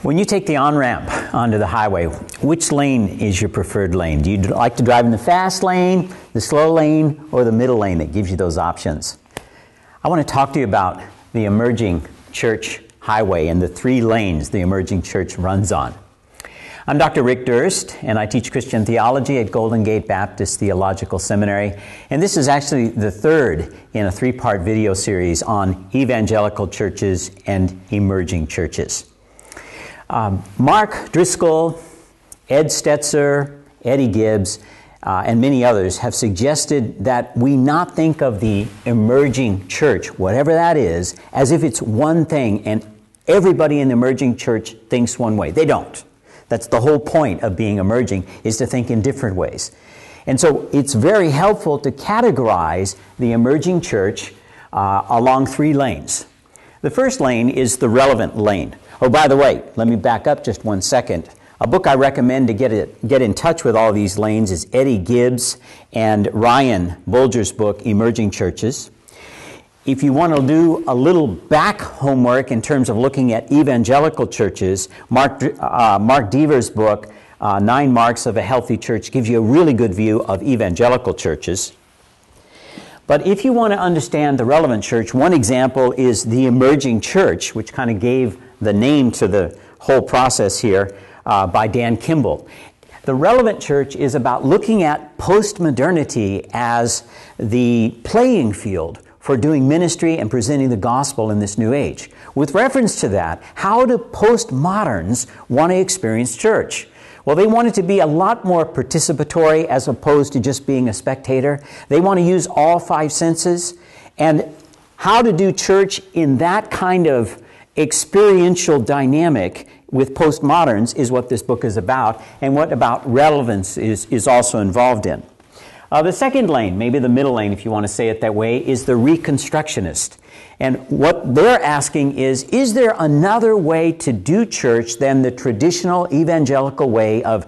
When you take the on-ramp onto the highway, which lane is your preferred lane? Do you like to drive in the fast lane, the slow lane, or the middle lane that gives you those options? I want to talk to you about the emerging church highway and the 3 lanes the emerging church runs on. I'm Dr. Rick Durst, and I teach Christian theology at Golden Gate Baptist Theological Seminary. And this is actually the 3rd in a 3-part video series on evangelical churches and emerging churches. Mark Driscoll, Ed Stetzer, Eddie Gibbs, and many others have suggested that we not think of the emerging church, whatever that is, as if it's one thing and everybody in the emerging church thinks one way. They don't. That's the whole point of being emerging, is to think in different ways. And so it's very helpful to categorize the emerging church along 3 lanes. The first lane is the relevant lane. Oh, by the way, let me back up just 1 second. A book I recommend to get in touch with all these lanes is Eddie Gibbs and Ryan Bulger's book, Emerging Churches. If you want to do a little back homework in terms of looking at evangelical churches, Mark Deaver's book, 9 Marks of a Healthy Church, gives you a really good view of evangelical churches. But if you want to understand the relevant church, one example is the emerging church, which kind of gave the name to the whole process here, by Dan Kimball. The relevant church is about looking at postmodernity as the playing field for doing ministry and presenting the gospel in this new age. With reference to that, how do postmoderns want to experience church? Well, they want it to be a lot more participatory as opposed to just being a spectator. They want to use all 5 senses. And how to do church in that kind of experiential dynamic with postmoderns is what this book is about, and what about relevance is also involved in. The second lane, maybe the middle lane if you want to say it that way, is the Reconstructionist. And what they're asking is there another way to do church than the traditional evangelical way of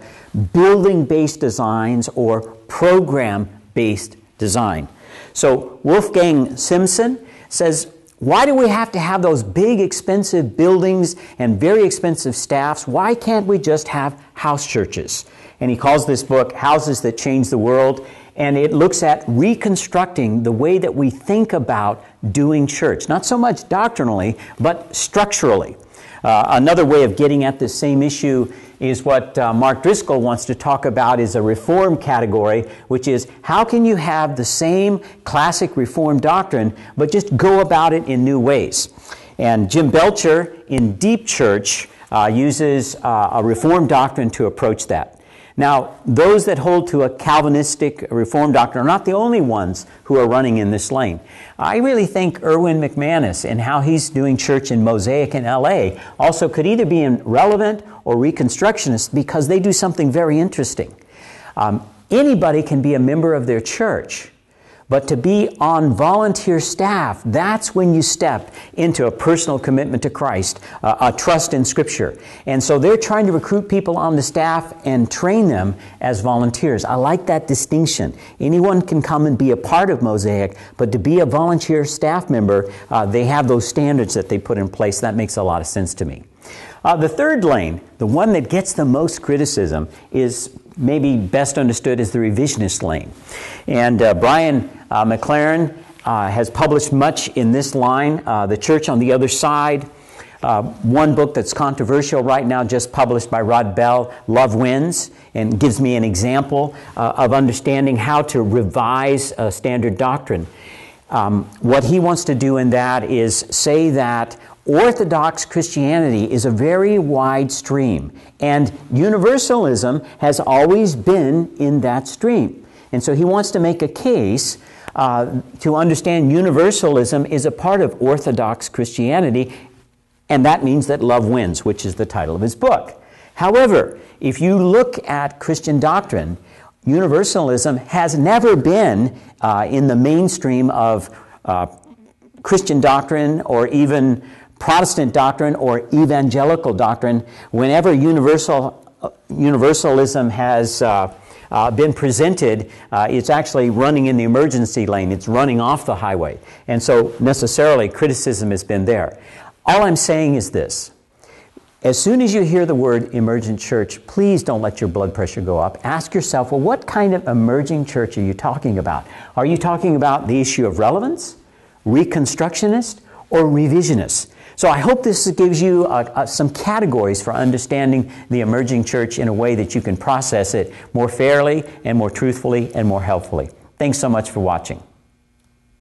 building-based designs or program-based design? So Wolfgang Simpson says, why do we have to have those big, expensive buildings and very expensive staffs? Why can't we just have house churches? And he calls this book Houses That Change the World. And it looks at reconstructing the way that we think about doing church. Not so much doctrinally, but structurally. Another way of getting at this same issue is what Mark Driscoll wants to talk about is a reform category, which is how can you have the same classic reform doctrine, but just go about it in new ways. And Jim Belcher in Deep Church uses a reform doctrine to approach that. Now, those that hold to a Calvinistic reform doctrine are not the only ones who are running in this lane. I really think Erwin McManus and how he's doing church in Mosaic in L.A. also could either be in relevant or Reconstructionist because they do something very interesting. Anybody can be a member of their church, but to be on volunteer staff, that's when you step into a personal commitment to Christ, a trust in Scripture. And so they're trying to recruit people on the staff and train them as volunteers. I like that distinction. Anyone can come and be a part of Mosaic, but to be a volunteer staff member, they have those standards that they put in place. That makes a lot of sense to me. The third lane, the one that gets the most criticism, is maybe best understood as the revisionist lane. And Brian McLaren has published much in this line, The Church on the Other Side. One book that's controversial right now, just published by Rod Bell, Love Wins, and gives me an example of understanding how to revise standard doctrine. What he wants to do in that is say that Orthodox Christianity is a very wide stream, and universalism has always been in that stream. And so he wants to make a case to understand universalism is a part of Orthodox Christianity, and that means that love wins, which is the title of his book. However, if you look at Christian doctrine, universalism has never been in the mainstream of Christian doctrine or even Protestant doctrine or evangelical doctrine. Whenever universalism has been presented, it's actually running in the emergency lane. It's running off the highway. And so necessarily criticism has been there. All I'm saying is this. As soon as you hear the word emergent church, please don't let your blood pressure go up. Ask yourself, well, what kind of emerging church are you talking about? Are you talking about the issue of relevance, reconstructionist, or revisionist? So I hope this gives you some categories for understanding the emerging church in a way that you can process it more fairly and more truthfully and more helpfully. Thanks so much for watching.